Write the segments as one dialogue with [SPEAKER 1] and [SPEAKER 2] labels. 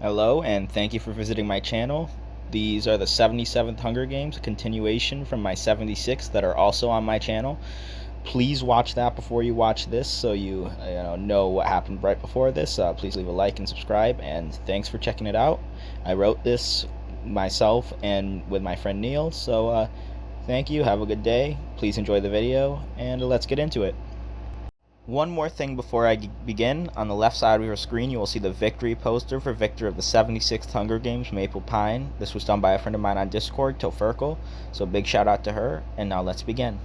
[SPEAKER 1] Hello, and thank you for visiting my channel. These are the 77th Hunger Games, a continuation from my 76 that are also on my channel. Please watch that before you watch this so you know what happened right before this. Please leave a like and subscribe, and thanks for checking it out. I wrote this myself and with my friend Neil, so thank you. Have a good day. Please enjoy the video, and let's get into it. One more thing before I begin. On the left side of your screen, you will see the victory poster for victor of the 76th Hunger Games, Maple Pine. This was done by a friend of mine on Discord, Tofurkle, so big shout out to her, and now let's begin.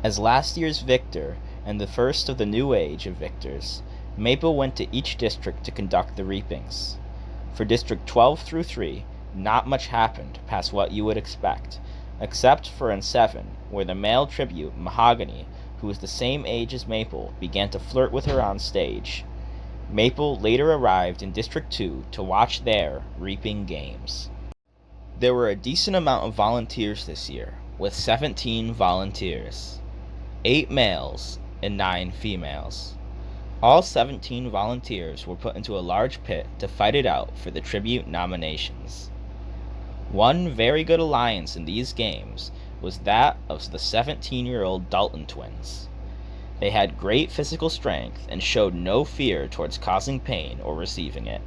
[SPEAKER 1] As last year's victor, and the first of the new age of victors, Maple went to each district to conduct the reapings. For District 12 through 3, not much happened past what you would expect, except for in 7, where the male tribute, Mahogany, who was the same age as Maple, began to flirt with her on stage. Maple later arrived in District 2 to watch their reaping games. There were a decent amount of volunteers this year, with 17 volunteers, 8 males and 9 females. All 17 volunteers were put into a large pit to fight it out for the tribute nominations. One very good alliance in these games was that of the 17-year-old Dalton Twins. They had great physical strength and showed no fear towards causing pain or receiving it.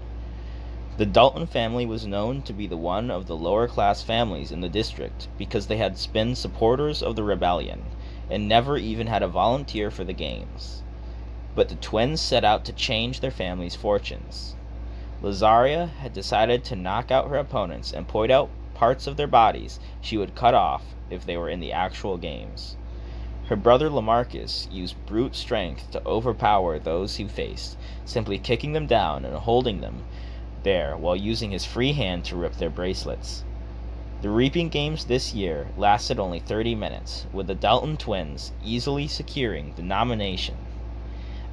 [SPEAKER 1] The Dalton family was known to be one of the lower-class families in the district because they had been supporters of the rebellion and never even had a volunteer for the games. But the twins set out to change their family's fortunes. Lazaria had decided to knock out her opponents and point out parts of their bodies she would cut off if they were in the actual games. Her brother Lamarcus used brute strength to overpower those he faced, simply kicking them down and holding them there while using his free hand to rip their bracelets. The reaping games this year lasted only 30 minutes, with the Dalton twins easily securing the nomination.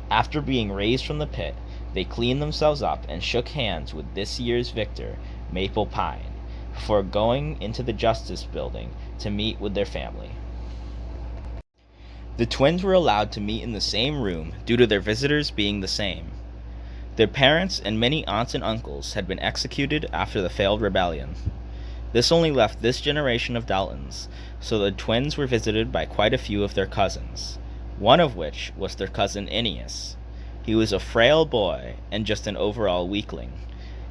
[SPEAKER 1] After being raised from the pit, they cleaned themselves up and shook hands with this year's victor, Maple Pine, before going into the Justice Building to meet with their family. The twins were allowed to meet in the same room due to their visitors being the same. Their parents and many aunts and uncles had been executed after the failed rebellion. This only left this generation of Daltons, so the twins were visited by quite a few of their cousins, one of which was their cousin Aeneas. He was a frail boy and just an overall weakling.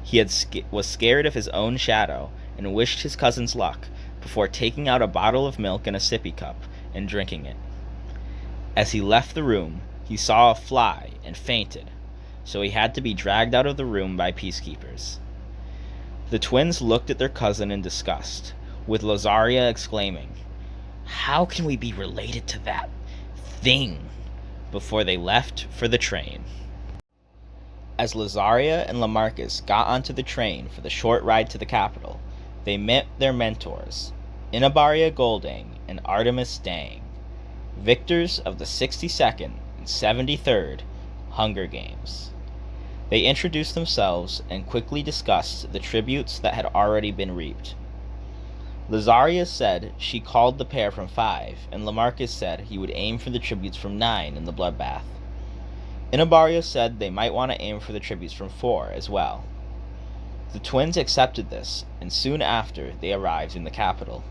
[SPEAKER 1] He was scared of his own shadow and wished his cousins luck before taking out a bottle of milk in a sippy cup and drinking it. As he left the room, he saw a fly and fainted, so he had to be dragged out of the room by peacekeepers. The twins looked at their cousin in disgust, with Lazaria exclaiming, "How can we be related to that thing?" before they left for the train. As Lazaria and Lamarcus got onto the train for the short ride to the capital, they met their mentors, Inabaria Golding and Artemis Dang, victors of the 62nd and 73rd Hunger Games. They introduced themselves and quickly discussed the tributes that had already been reaped. Lazaria said she called the pair from 5, and Lamarcus said he would aim for the tributes from 9 in the bloodbath. Inabaria said they might want to aim for the tributes from 4 as well. The twins accepted this, and soon after they arrived in the capital.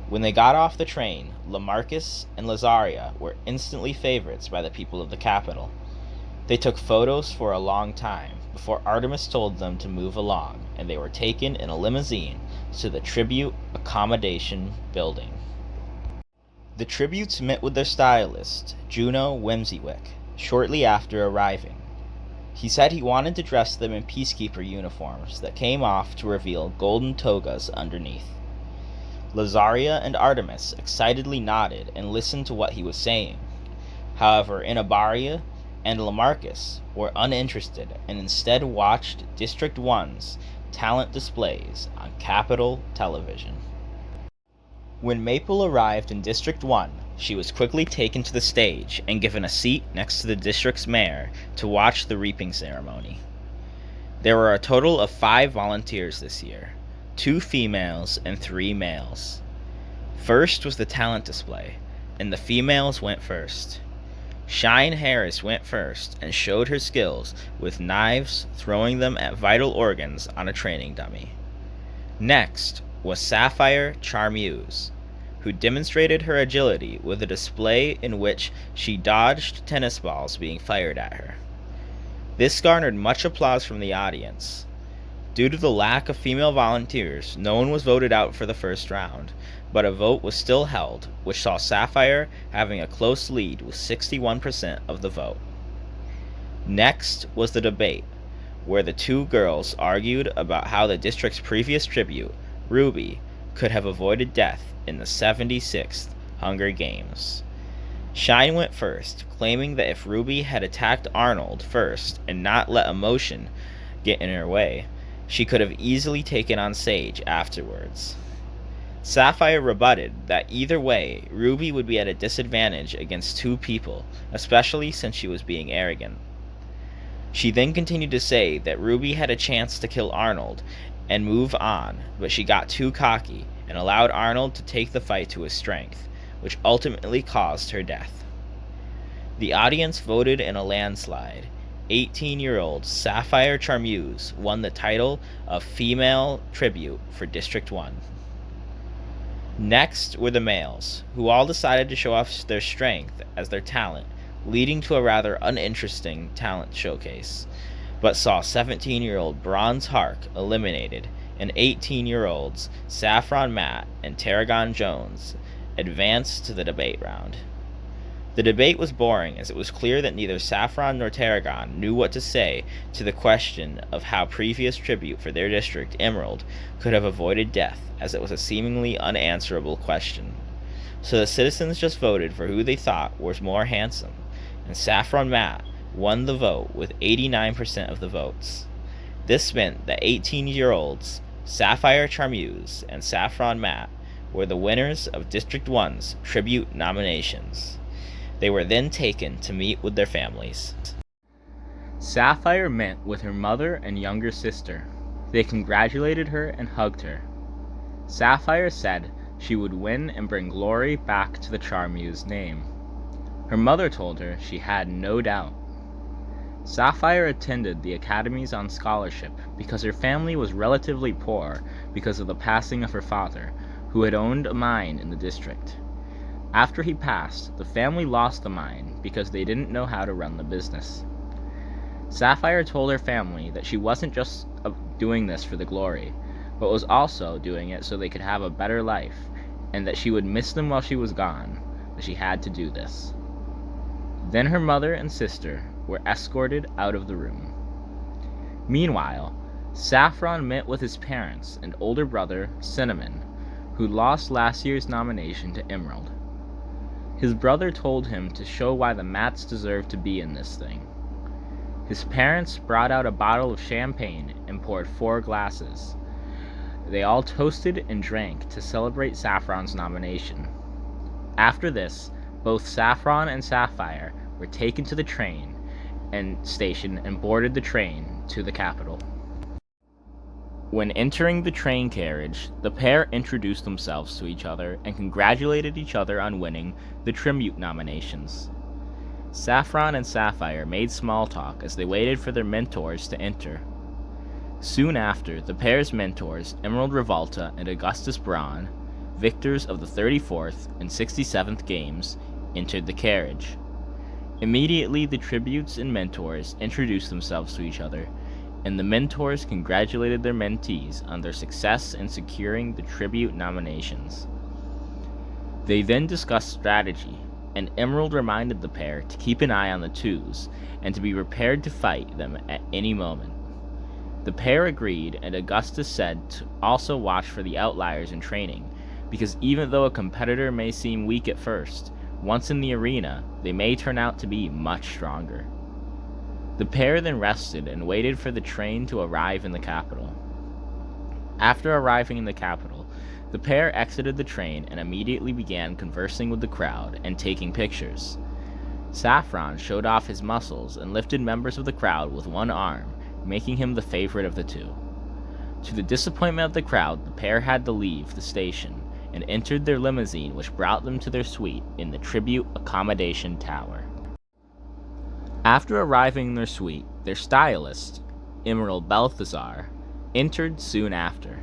[SPEAKER 1] When they got off the train, Lamarcus and Lazaria were instantly favorites by the people of the capital. They took photos for a long time before Artemis told them to move along, and they were taken in a limousine to the Tribute Accommodation Building. The tributes met with their stylist, Juno Whimsywick, shortly after arriving. He said he wanted to dress them in peacekeeper uniforms that came off to reveal golden togas underneath. Lazaria and Artemis excitedly nodded and listened to what he was saying. However, Inabaria and Lamarcus were uninterested and instead watched District 1's talent displays on Capitol Television. When Maple arrived in District 1, she was quickly taken to the stage and given a seat next to the district's mayor to watch the reaping ceremony. There were a total of 5 volunteers this year, 2 females and 3 males. First was the talent display, and the females went first. Shine Harris went first and showed her skills with knives, throwing them at vital organs on a training dummy. Next was Sapphire Charmuse, who demonstrated her agility with a display in which she dodged tennis balls being fired at her. This garnered much applause from the audience. Due to the lack of female volunteers, no one was voted out for the first round, but a vote was still held, which saw Sapphire having a close lead with 61% of the vote. Next was the debate, where the two girls argued about how the district's previous tribute, Ruby, could have avoided death in the 76th Hunger Games. Shine went first, claiming that if Ruby had attacked Arnold first and not let emotion get in her way, she could have easily taken on Sage afterwards. Sapphire rebutted that either way, Ruby would be at a disadvantage against two people, especially since she was being arrogant. She then continued to say that Ruby had a chance to kill Arnold and move on, but she got too cocky and allowed Arnold to take the fight to his strength, which ultimately caused her death. The audience voted in a landslide. 18-year-old Sapphire Charmuse won the title of Female Tribute for District 1. Next were the males, who all decided to show off their strength as their talent, leading to a rather uninteresting talent showcase, but saw 17-year-old Bronze Hark eliminated, and 18-year-olds Saffron Matt and Tarragon Jones advanced to the debate round. The debate was boring, as it was clear that neither Saffron nor Tarragon knew what to say to the question of how previous tribute for their district, Emerald, could have avoided death, as it was a seemingly unanswerable question. So the citizens just voted for who they thought was more handsome, and Saffron Matt won the vote with 89% of the votes. This meant that 18-year-olds Sapphire Charmuse and Saffron Matt were the winners of District 1's tribute nominations. They were then taken to meet with their families. Sapphire met with her mother and younger sister. They congratulated her and hugged her. Sapphire said she would win and bring glory back to the Charmuse name. Her mother told her she had no doubt. Sapphire attended the academies on scholarship because her family was relatively poor because of the passing of her father, who had owned a mine in the district. After he passed, the family lost the mine because they didn't know how to run the business. Sapphire told her family that she wasn't just doing this for the glory, but was also doing it so they could have a better life, and that she would miss them while she was gone, but she had to do this. Then her mother and sister were escorted out of the room. Meanwhile, Saffron met with his parents and older brother, Cinnamon, who lost last year's nomination to Emerald. His brother told him to show why the Matts deserved to be in this thing. His parents brought out a bottle of champagne and poured 4 glasses. They all toasted and drank to celebrate Saffron's nomination. After this, both Saffron and Sapphire were taken to the train station and boarded the train to the capital. When entering the train carriage, the pair introduced themselves to each other and congratulated each other on winning the tribute nominations. Saffron and Sapphire made small talk as they waited for their mentors to enter. Soon after, the pair's mentors, Emerald Revolta and Augustus Braun, victors of the 34th and 67th games, entered the carriage. Immediately, the tributes and mentors introduced themselves to each other, and the mentors congratulated their mentees on their success in securing the tribute nominations. They then discussed strategy, and Emerald reminded the pair to keep an eye on the twos and to be prepared to fight them at any moment. The pair agreed, and Augustus said to also watch for the outliers in training, because even though a competitor may seem weak at first, once in the arena, they may turn out to be much stronger. The pair then rested and waited for the train to arrive in the capital. After arriving in the capital, the pair exited the train and immediately began conversing with the crowd and taking pictures. Saffron showed off his muscles and lifted members of the crowd with one arm, making him the favorite of the two. To the disappointment of the crowd, the pair had to leave the station and entered their limousine, which brought them to their suite in the Tribute Accommodation Tower. After arriving in their suite, their stylist, Emerald Balthazar, entered soon after.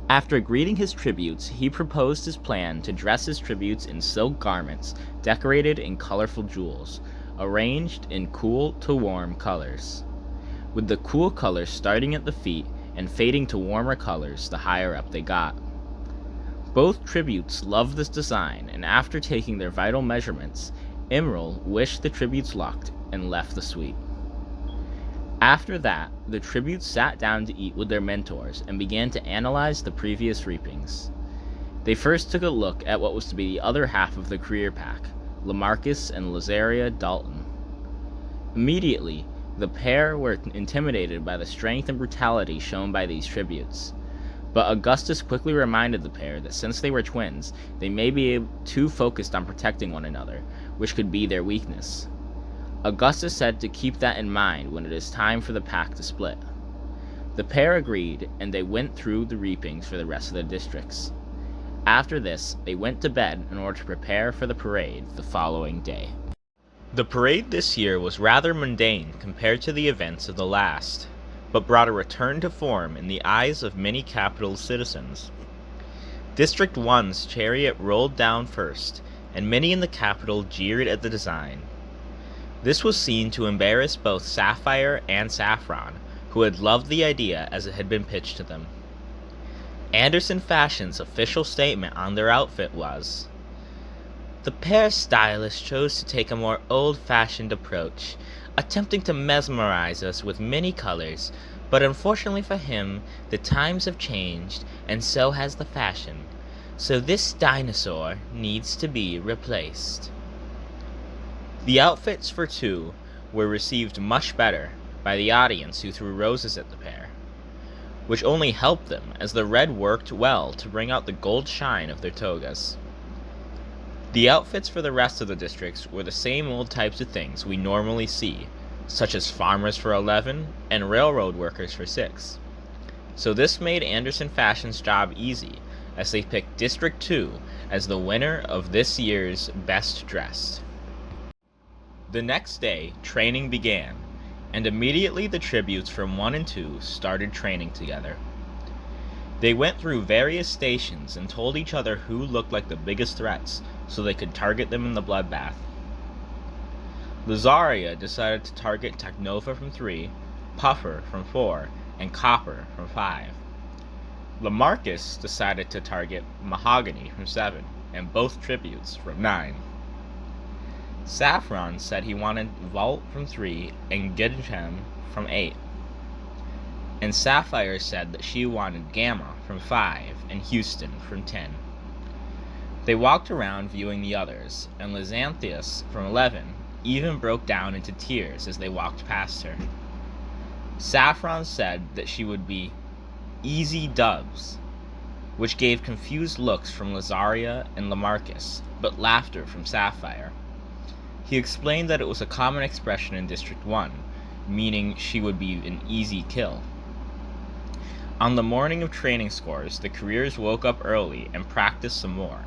[SPEAKER 1] After greeting his tributes, he proposed his plan to dress his tributes in silk garments decorated in colorful jewels, arranged in cool to warm colors, with the cool colors starting at the feet and fading to warmer colors the higher up they got. Both tributes loved this design, and after taking their vital measurements, Emerald wished the tributes luck and left the suite. After that, the tributes sat down to eat with their mentors and began to analyze the previous reapings. They first took a look at what was to be the other half of the career pack, Lamarcus and Lazaria Dalton. Immediately, the pair were intimidated by the strength and brutality shown by these tributes. But Augustus quickly reminded the pair that since they were twins, they may be too focused on protecting one another, which could be their weakness. Augustus said to keep that in mind when it is time for the pack to split. The pair agreed, and they went through the reapings for the rest of the districts. After this, they went to bed in order to prepare for the parade the following day. The parade this year was rather mundane compared to the events of the last, but brought a return to form in the eyes of many capital citizens. District 1's chariot rolled down first, and many in the capital jeered at the design. This was seen to embarrass both Sapphire and Saffron, who had loved the idea as it had been pitched to them. Anderson Fashion's official statement on their outfit was, "The pair stylist chose to take a more old-fashioned approach, attempting to mesmerize us with many colors, but unfortunately for him, the times have changed, and so has the fashion. So this dinosaur needs to be replaced." The outfits for two were received much better by the audience, who threw roses at the pair, which only helped them as the red worked well to bring out the gold shine of their togas. The outfits for the rest of the districts were the same old types of things we normally see, such as farmers for 11 and railroad workers for 6. So this made Anderson Fashion's job easy, as they picked District 2 as the winner of this year's Best Dressed. The next day, training began, and immediately the tributes from 1 and 2 started training together. They went through various stations and told each other who looked like the biggest threats, so they could target them in the bloodbath. Lazaria decided to target Technova from 3, Puffer from 4, and Copper from 5. Lamarcus decided to target Mahogany from 7, and both tributes from 9. Saffron said he wanted Vault from 3 and Gidchem from 8. And Sapphire said that she wanted Gamma from 5 and Houston from 10. They walked around viewing the others, and Lysanthius from 11 even broke down into tears as they walked past her. Saffron said that she would be Easy Dubs, which gave confused looks from Lazaria and Lamarcus, but laughter from Sapphire. He explained that it was a common expression in District 1, meaning she would be an easy kill. On the morning of training scores, the careers woke up early and practiced some more.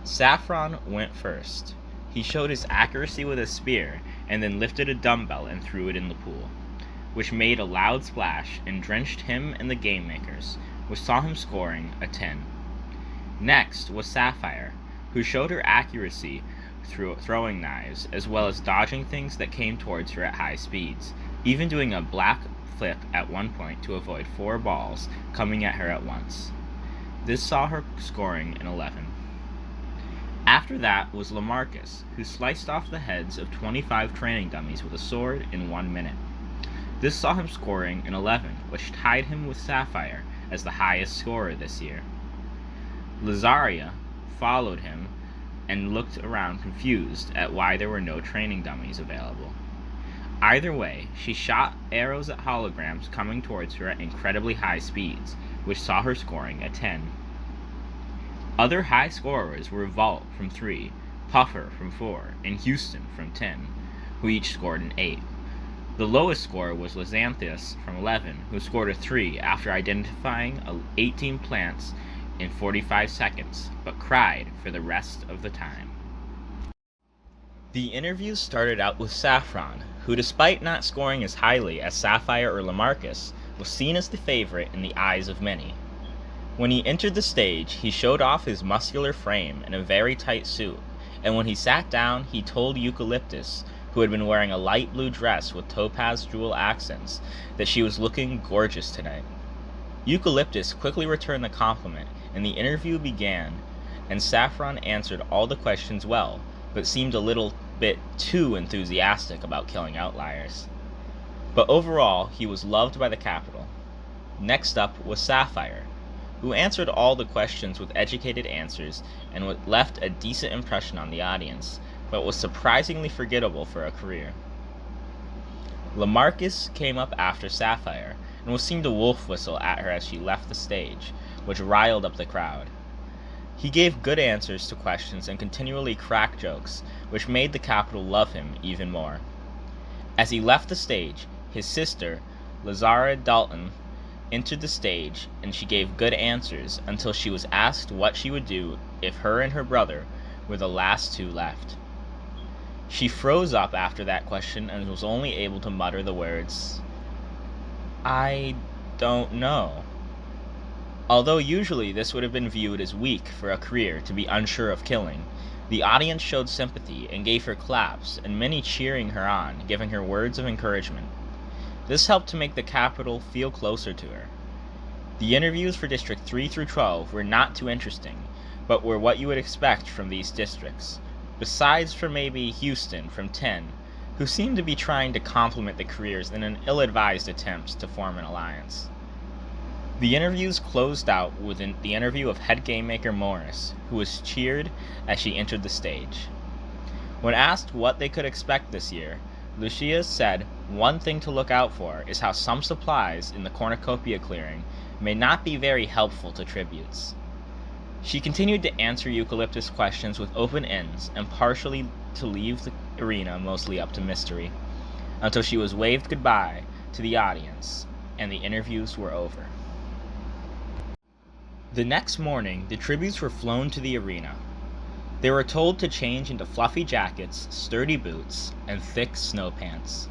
[SPEAKER 1] Saffron went first. He showed his accuracy with a spear, and then lifted a dumbbell and threw it in the pool, which made a loud splash and drenched him and the game makers, which saw him scoring a 10. Next was Sapphire, who showed her accuracy through throwing knives, as well as dodging things that came towards her at high speeds, even doing a black flip at one point to avoid 4 balls coming at her at once. This saw her scoring an 11. After that was Lamarcus, who sliced off the heads of 25 training dummies with a sword in 1 minute. This saw him scoring an 11, which tied him with Sapphire as the highest scorer this year. Lazaria followed him and looked around confused at why there were no training dummies available. Either way, she shot arrows at holograms coming towards her at incredibly high speeds, which saw her scoring a 10. Other high scorers were Vault from 3, Puffer from 4, and Houston from 10, who each scored an 8. The lowest scorer was Lysanthius from 11, who scored a 3 after identifying 18 plants in 45 seconds, but cried for the rest of the time. The interview started out with Saffron, who, despite not scoring as highly as Sapphire or Lamarcus, was seen as the favorite in the eyes of many. When he entered the stage, he showed off his muscular frame in a very tight suit, and when he sat down, he told Eucalyptus, who had been wearing a light blue dress with topaz jewel accents, that she was looking gorgeous tonight. Eucalyptus quickly returned the compliment, and the interview began, and Saffron answered all the questions well, but seemed a little bit too enthusiastic about killing outliers. But overall, he was loved by the capital. Next up was Sapphire, who answered all the questions with educated answers and left a decent impression on the audience, but was surprisingly forgettable for a career. Lamarcus came up after Sapphire, and was seen to wolf whistle at her as she left the stage, which riled up the crowd. He gave good answers to questions and continually cracked jokes, which made the capital love him even more. As he left the stage, his sister, Lazara Dalton, entered the stage, and she gave good answers until she was asked what she would do if her and her brother were the last two left. She froze up after that question and was only able to mutter the words, "I don't know." Although usually this would have been viewed as weak for a career to be unsure of killing, the audience showed sympathy and gave her claps, and many cheering her on, giving her words of encouragement. This helped to make the capital feel closer to her. The interviews for District 3 through 12 were not too interesting, but were what you would expect from these districts, besides from maybe Houston from 10, who seemed to be trying to complement the careers in an ill-advised attempt to form an alliance. The interviews closed out with the interview of head game maker Morris, who was cheered as she entered the stage. When asked what they could expect this year, Lucia said one thing to look out for is how some supplies in the cornucopia clearing may not be very helpful to tributes. She continued to answer Eucalyptus questions with open ends and partially to leave the arena mostly up to mystery, until she was waved goodbye to the audience and the interviews were over. The next morning, the tributes were flown to the arena. They were told to change into fluffy jackets, sturdy boots, and thick snow pants.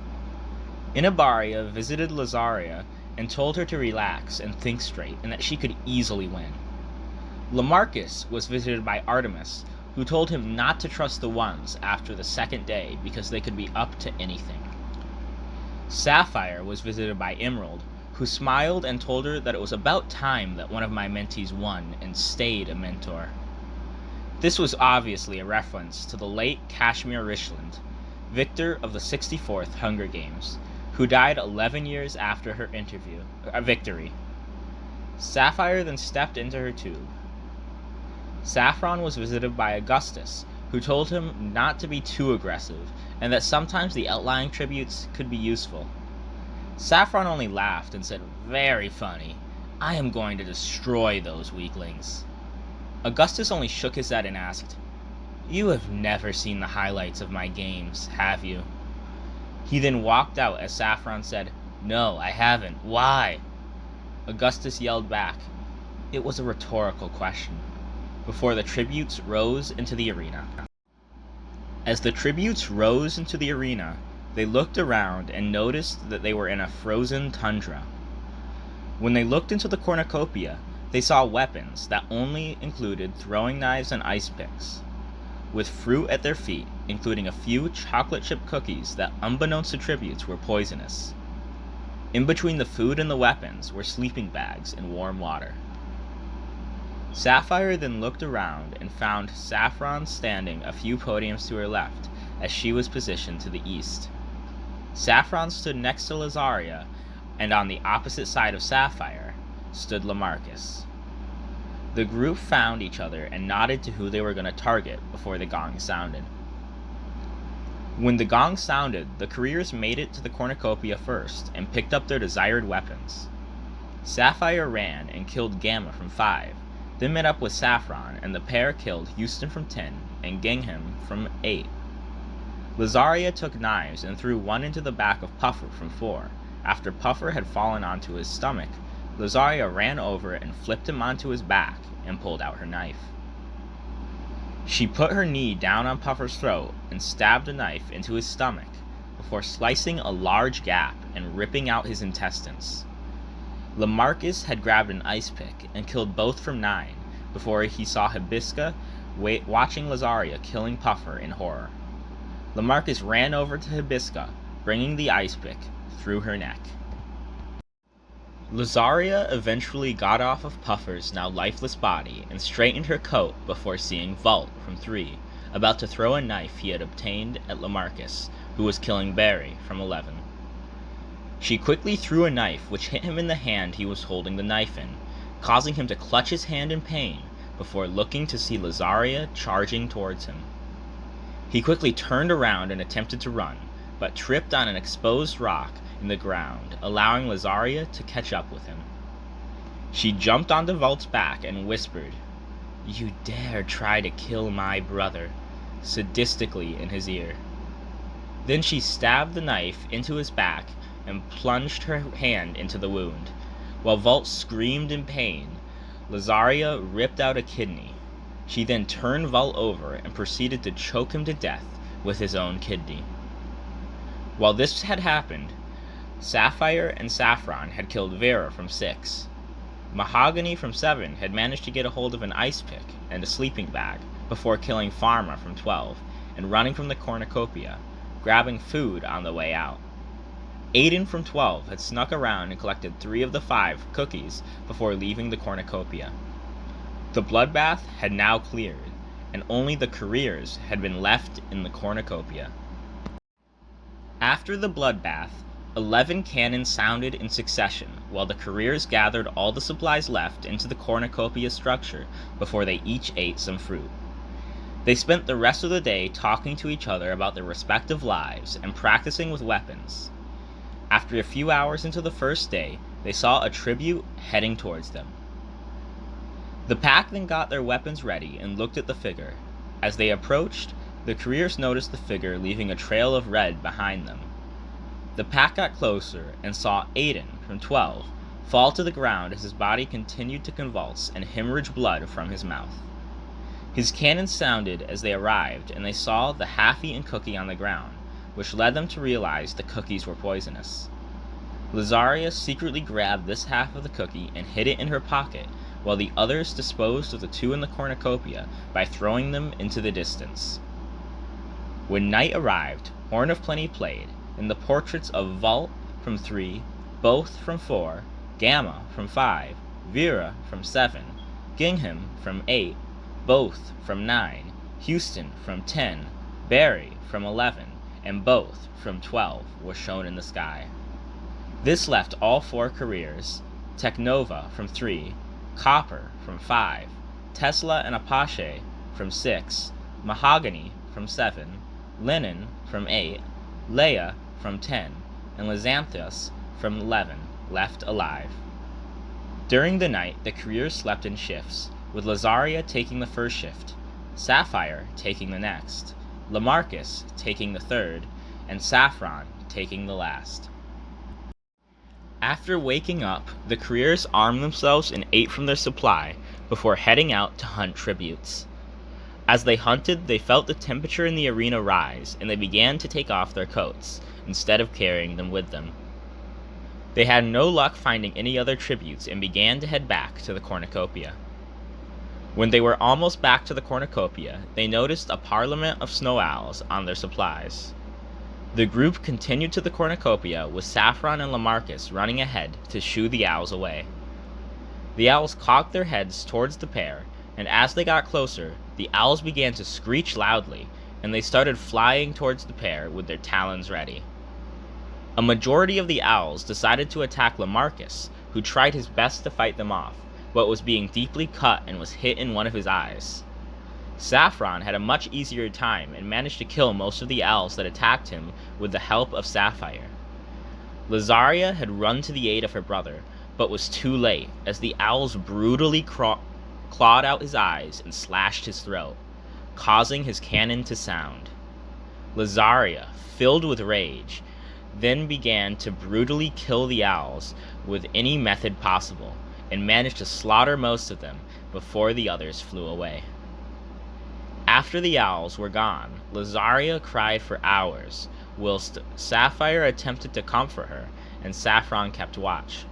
[SPEAKER 1] Inabaria visited Lazaria and told her to relax and think straight and that she could easily win. Lamarcus was visited by Artemis, who told him not to trust the ones after the second day because they could be up to anything. Sapphire was visited by Emerald, who smiled and told her that it was about time that one of my mentees won and stayed a mentor. This was obviously a reference to the late Kashmir Richland, victor of the 64th Hunger Games, who died 11 years after her victory. Sapphire then stepped into her tube. Saffron was visited by Augustus, who told him not to be too aggressive, and that sometimes the outlying tributes could be useful. Saffron only laughed and said, "Very funny. I am going to destroy those weaklings." Augustus only shook his head and asked, "You have never seen the highlights of my games, have you?" He then walked out as Saffron said, "No, I haven't. Why?" Augustus yelled back, "It was a rhetorical question," before the tributes rose into the arena. As the tributes rose into the arena, they looked around and noticed that they were in a frozen tundra. When they looked into the cornucopia, they saw weapons that only included throwing knives and ice picks, with fruit at their feet, including a few chocolate chip cookies that, unbeknownst to tributes, were poisonous. In between the food and the weapons were sleeping bags and warm water. Sapphire then looked around and found Saffron standing a few podiums to her left, as she was positioned to the east. Saffron stood next to Lazaria, and on the opposite side of Sapphire stood Lamarcus. The group found each other and nodded to who they were going to target before the gong sounded. When the gong sounded, the careers made it to the cornucopia first and picked up their desired weapons. Sapphire ran and killed Gamma from 5, then met up with Saffron, and the pair killed Houston from 10 and Gingham from 8. Lazaria took knives and threw one into the back of Puffer from 4. After Puffer had fallen onto his stomach, Lazaria ran over and flipped him onto his back and pulled out her knife. She put her knee down on Puffer's throat and stabbed a knife into his stomach before slicing a large gap and ripping out his intestines. Lamarcus had grabbed an ice pick and killed both from 9 before he saw Hibisca watching Lazaria killing Puffer in horror. Lamarcus ran over to Hibisca, bringing the ice pick through her neck. Lazaria eventually got off of Puffer's now lifeless body and straightened her coat before seeing Vault from 3, about to throw a knife he had obtained at Lamarcus, who was killing Barry from 11. She quickly threw a knife which hit him in the hand he was holding the knife in, causing him to clutch his hand in pain before looking to see Lazaria charging towards him. He quickly turned around and attempted to run, but tripped on an exposed rock in the ground, allowing Lazaria to catch up with him. She jumped onto Vault's back and whispered, "You dare try to kill my brother," sadistically in his ear. Then she stabbed the knife into his back and plunged her hand into the wound. While Vault screamed in pain, Lazaria ripped out a kidney. She then turned Vault over and proceeded to choke him to death with his own kidney. While this had happened, Sapphire and Saffron had killed Vera from 6. Mahogany from 7 had managed to get a hold of an ice pick and a sleeping bag before killing Pharma from 12 and running from the cornucopia, grabbing food on the way out. Aiden from 12 had snuck around and collected 3 of the 5 cookies before leaving the cornucopia. The bloodbath had now cleared, and only the careers had been left in the cornucopia. After the bloodbath, 11 cannons sounded in succession while the careers gathered all the supplies left into the cornucopia structure before they each ate some fruit. They spent the rest of the day talking to each other about their respective lives and practicing with weapons. After a few hours into the first day, they saw a tribute heading towards them. The pack then got their weapons ready and looked at the figure. As they approached, the careers noticed the figure leaving a trail of red behind them. The pack got closer and saw Aiden, from 12, fall to the ground as his body continued to convulse and hemorrhage blood from his mouth. His cannons sounded as they arrived, and they saw the half-eaten cookie on the ground, which led them to realize the cookies were poisonous. Lazaria secretly grabbed this half of the cookie and hid it in her pocket, while the others disposed of the 2 in the cornucopia by throwing them into the distance. When night arrived, Horn of Plenty played, and the portraits of Vault from 3, Both from 4, Gamma from 5, Vera from 7, Gingham from 8, Both from 9, Houston from 10, Barry from 11, and Both from 12 were shown in the sky. This left all 4 careers, Technova from 3, Copper from 5, Tesla and Apache from 6, Mahogany from 7, Lennon from 8, Leia from 10, and Lizanthus from 11 left alive. During the night, the careers slept in shifts, with Lazaria taking the first shift, Sapphire taking the next, Lamarcus taking the third, and Saffron taking the last. After waking up, the careers armed themselves and ate from their supply before heading out to hunt tributes. As they hunted, they felt the temperature in the arena rise, and they began to take off their coats, instead of carrying them with them. They had no luck finding any other tributes and began to head back to the cornucopia. When they were almost back to the cornucopia, they noticed a parliament of snow owls on their supplies. The group continued to the cornucopia, with Saffron and Lamarcus running ahead to shoo the owls away. The owls cocked their heads towards the pair, and as they got closer, the owls began to screech loudly, and they started flying towards the pair with their talons ready. A majority of the owls decided to attack Lamarcus, who tried his best to fight them off, but was being deeply cut and was hit in one of his eyes. Saffron had a much easier time and managed to kill most of the owls that attacked him with the help of Sapphire. Lazaria had run to the aid of her brother, but was too late, as the owls brutally clawed out his eyes and slashed his throat, causing his cannon to sound. Lazaria, filled with rage, then began to brutally kill the owls with any method possible, and managed to slaughter most of them before the others flew away. After the owls were gone, Lazaria cried for hours, whilst Sapphire attempted to comfort her, and Saffron kept watch.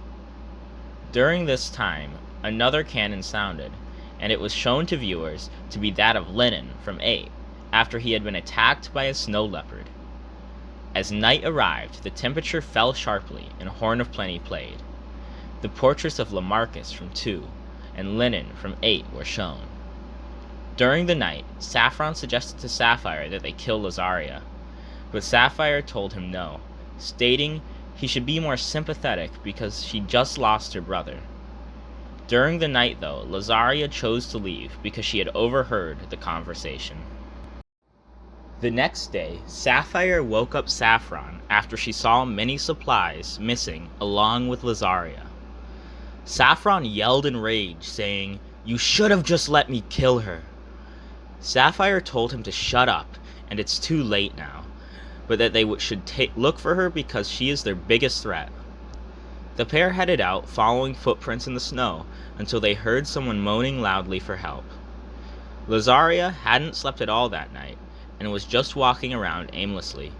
[SPEAKER 1] During this time, another cannon sounded, and it was shown to viewers to be that of Linen from 8, after he had been attacked by a snow leopard. As night arrived, the temperature fell sharply, and Horn of Plenty played. The portraits of Lamarcus from 2 and Linen from 8 were shown. During the night, Saffron suggested to Sapphire that they kill Lazaria, but Sapphire told him no, stating he should be more sympathetic because she just lost her brother. During the night, though, Lazaria chose to leave because she had overheard the conversation. The next day, Sapphire woke up Saffron after she saw many supplies missing along with Lazaria. Saffron yelled in rage, saying, "You should have just let me kill her." Sapphire told him to shut up, and it's too late now, but that they should look for her because she is their biggest threat. The pair headed out, following footprints in the snow, until they heard someone moaning loudly for help. Lazaria hadn't slept at all that night, and was just walking around aimlessly.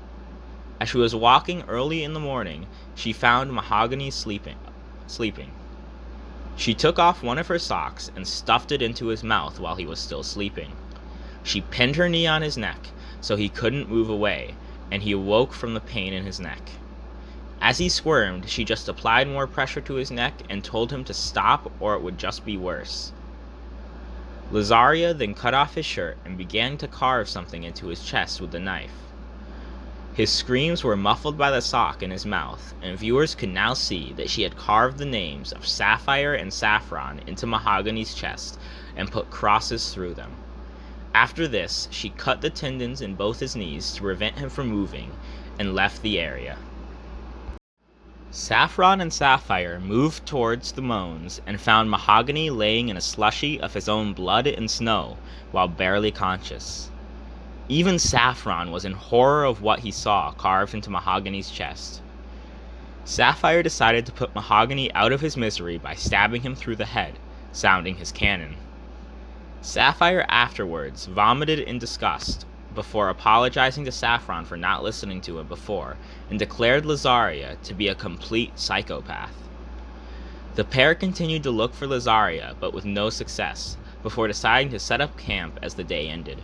[SPEAKER 1] As she was walking early in the morning, she found Mahogany sleeping. She took off one of her socks and stuffed it into his mouth while he was still sleeping. She pinned her knee on his neck so he couldn't move away, and he awoke from the pain in his neck. As he squirmed, she just applied more pressure to his neck and told him to stop or it would just be worse. Lazaria then cut off his shirt and began to carve something into his chest with the knife. His screams were muffled by the sock in his mouth, and viewers could now see that she had carved the names of Sapphire and Saffron into Mahogany's chest and put crosses through them. After this, she cut the tendons in both his knees to prevent him from moving, and left the area. Saffron and Sapphire moved towards the moans and found Mahogany laying in a slushy of his own blood and snow, while barely conscious. Even Saffron was in horror of what he saw carved into Mahogany's chest. Sapphire decided to put Mahogany out of his misery by stabbing him through the head, sounding his cannon. Sapphire afterwards vomited in disgust, before apologizing to Saffron for not listening to him before, and declared Lazaria to be a complete psychopath. The pair continued to look for Lazaria, but with no success, before deciding to set up camp as the day ended.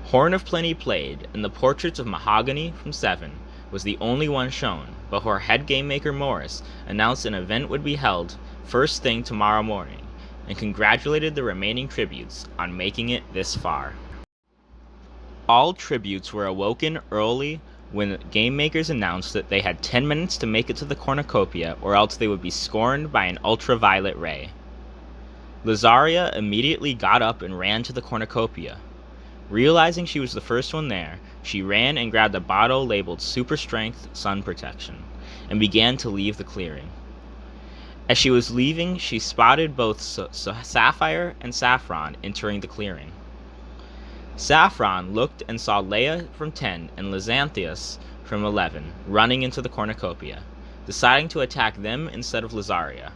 [SPEAKER 1] Horn of Plenty played, and the portraits of Mahogany from 7 was the only one shown, before head game maker Morris announced an event would be held first thing tomorrow morning, and congratulated the remaining tributes on making it this far. All tributes were awoken early when game makers announced that they had 10 minutes to make it to the cornucopia or else they would be scorned by an ultraviolet ray. Lazaria immediately got up and ran to the cornucopia. Realizing she was the first one there, she ran and grabbed a bottle labeled Super Strength Sun Protection and began to leave the clearing. As she was leaving, she spotted both Sapphire and Saffron entering the clearing. Saffron looked and saw Leia from 10 and Lizanthius from 11 running into the cornucopia, deciding to attack them instead of Lazaria,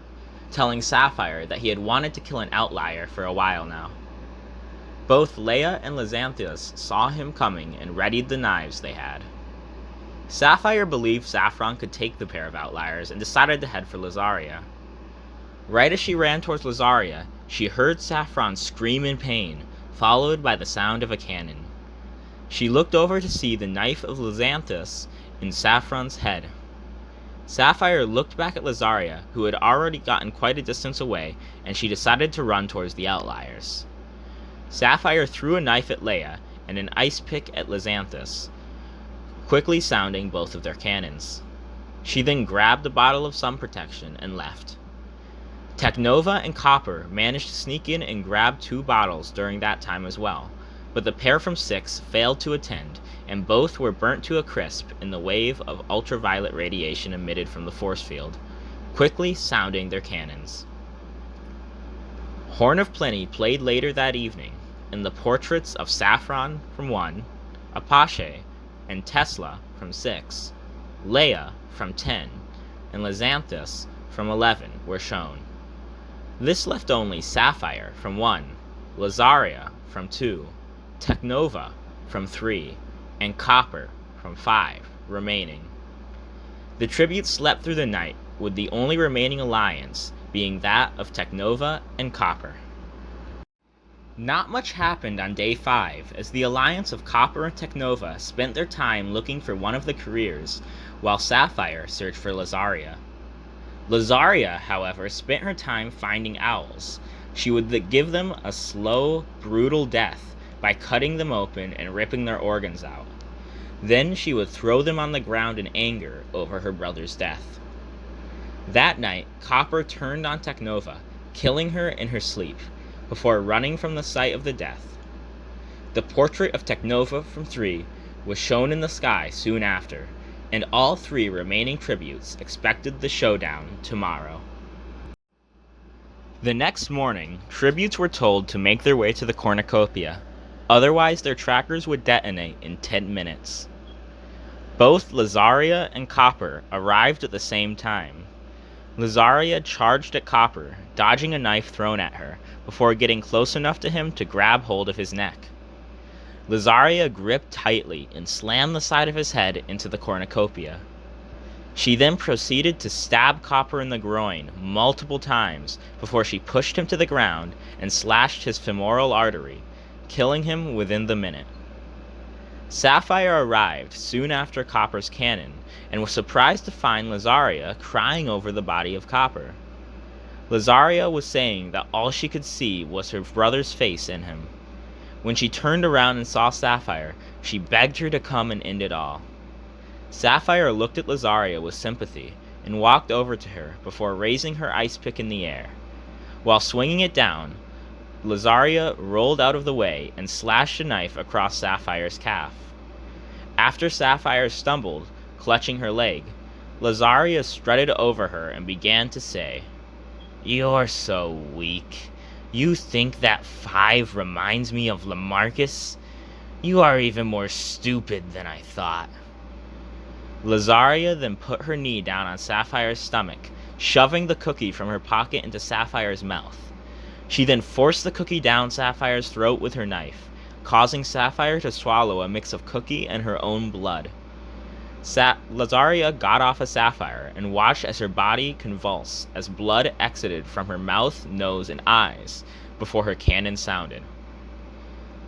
[SPEAKER 1] telling Sapphire that he had wanted to kill an outlier for a while now. Both Leia and Lizanthius saw him coming and readied the knives they had. Sapphire believed Saffron could take the pair of outliers and decided to head for Lazaria. Right as she ran towards Lazaria, she heard Saffron scream in pain, followed by the sound of a cannon. She looked over to see the knife of Lizanthius in Saffron's head. Sapphire looked back at Lazaria, who had already gotten quite a distance away, and she decided to run towards the outliers. Sapphire threw a knife at Leia and an ice pick at Lizanthius, quickly sounding both of their cannons. She then grabbed the bottle of sun protection and left. Technova and Copper managed to sneak in and grab 2 bottles during that time as well, but the pair from 6 failed to attend, and both were burnt to a crisp in the wave of ultraviolet radiation emitted from the force field, quickly sounding their cannons. Horn of Plenty played later that evening, and the portraits of Saffron from 1, Apache, and Tesla from 6, Leia from 10, and Lizanthus from 11 were shown. This left only Sapphire from 1, Lazaria from 2, Technova from 3, and Copper from 5 remaining. The tributes slept through the night, with the only remaining alliance being that of Technova and Copper. Not much happened on day 5, as the alliance of Copper and Technova spent their time looking for one of the careers, while Sapphire searched for Lazaria. Lazaria, however, spent her time finding owls. She would give them a slow, brutal death by cutting them open and ripping their organs out. Then she would throw them on the ground in anger over her brother's death. That night, Copper turned on Technova, killing her in her sleep, before running from the site of the death. The portrait of Technova from 3 was shown in the sky soon after, and all 3 remaining tributes expected the showdown tomorrow. The next morning, tributes were told to make their way to the cornucopia, otherwise their trackers would detonate in 10 minutes. Both Lazaria and Copper arrived at the same time. Lazaria charged at Copper, dodging a knife thrown at her, before getting close enough to him to grab hold of his neck. Lazaria gripped tightly and slammed the side of his head into the cornucopia. She then proceeded to stab Copper in the groin multiple times before she pushed him to the ground and slashed his femoral artery, killing him within the minute. Sapphire arrived soon after Copper's cannon and was surprised to find Lazaria crying over the body of Copper. Lazaria was saying that all she could see was her brother's face in him. When she turned around and saw Sapphire, she begged her to come and end it all. Sapphire looked at Lazaria with sympathy and walked over to her before raising her ice pick in the air. While swinging it down, Lazaria rolled out of the way and slashed a knife across Sapphire's calf. After Sapphire stumbled, clutching her leg, Lazaria strutted over her and began to say, "You're so weak. You think that 5 reminds me of Lamarcus? You are even more stupid than I thought." Lazaria then put her knee down on Sapphire's stomach, shoving the cookie from her pocket into Sapphire's mouth. She then forced the cookie down Sapphire's throat with her knife, causing Sapphire to swallow a mix of cookie and her own blood. Lazaria got off of Sapphire and watched as her body convulsed as blood exited from her mouth, nose, and eyes before her cannon sounded.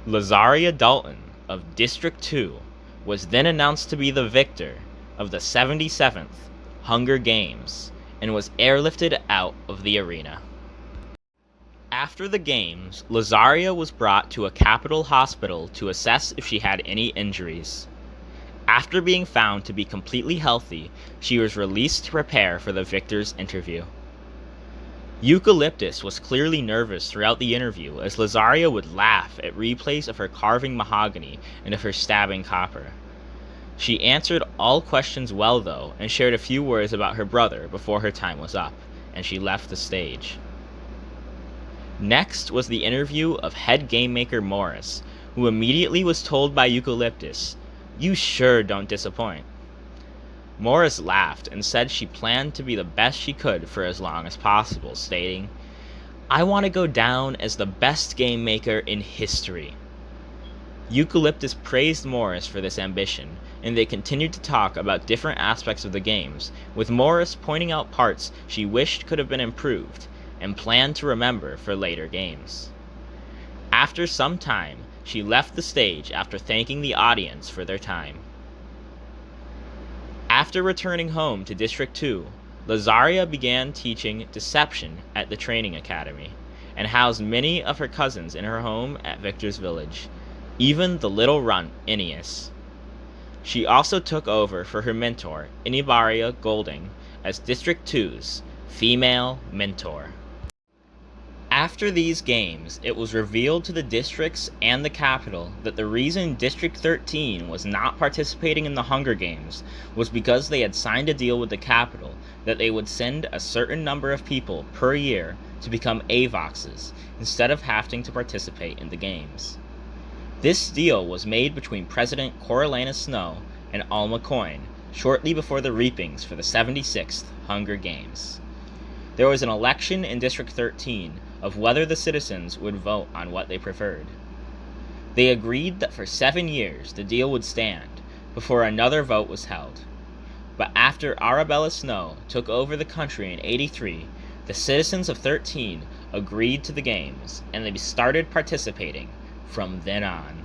[SPEAKER 1] Lazaria Dalton of District 2 was then announced to be the victor of the 77th Hunger Games and was airlifted out of the arena. After the games, Lazaria was brought to a capital hospital to assess if she had any injuries. After being found to be completely healthy, she was released to prepare for the victor's interview. Eucalyptus was clearly nervous throughout the interview as Lazaria would laugh at replays of her carving mahogany and of her stabbing Copper. She answered all questions well though, and shared a few words about her brother before her time was up, and she left the stage. Next was the interview of head game maker Morris, who immediately was told by Eucalyptus, "You sure don't disappoint." Morris laughed and said she planned to be the best she could for as long as possible, stating, "I want to go down as the best game maker in history." Eucalyptus praised Morris for this ambition, and they continued to talk about different aspects of the games, with Morris pointing out parts she wished could have been improved, and planned to remember for later games. After some time, she left the stage after thanking the audience for their time. After returning home to District 2, Lazaria began teaching deception at the training academy, and housed many of her cousins in her home at Victor's Village, even the little runt Ineas. She also took over for her mentor, Inibaria Golding, as District 2's female mentor. After these games, it was revealed to the districts and the capital that the reason District 13 was not participating in the Hunger Games was because they had signed a deal with the capital that they would send a certain number of people per year to become AVOXs instead of having to participate in the games. This deal was made between President Coriolanus Snow and Alma Coin shortly before the reapings for the 76th Hunger Games. There was an election in District 13 of whether the citizens would vote on what they preferred. They agreed that for 7 years the deal would stand before another vote was held. But after Arabella Snow took over the country in '83, the citizens of 13 agreed to the games, and they started participating from then on.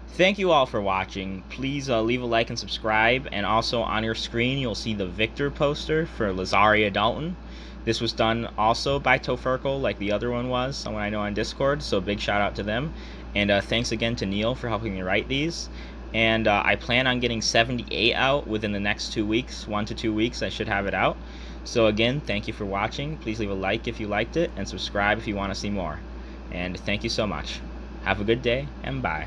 [SPEAKER 1] Thank you all for watching. Please leave a like and subscribe, and also on your screen you'll see the Victor poster for Lazaria Dalton. This was done also by Tofurkle, like the other one was, someone I know on Discord, so big shout out to them. And thanks again to Neil for helping me write these. And I plan on getting 78 out within the next 2 weeks. 1 to 2 weeks I should have it out. So again, thank you for watching. Please leave a like if you liked it, and subscribe if you want to see more. And thank you so much. Have a good day, and bye.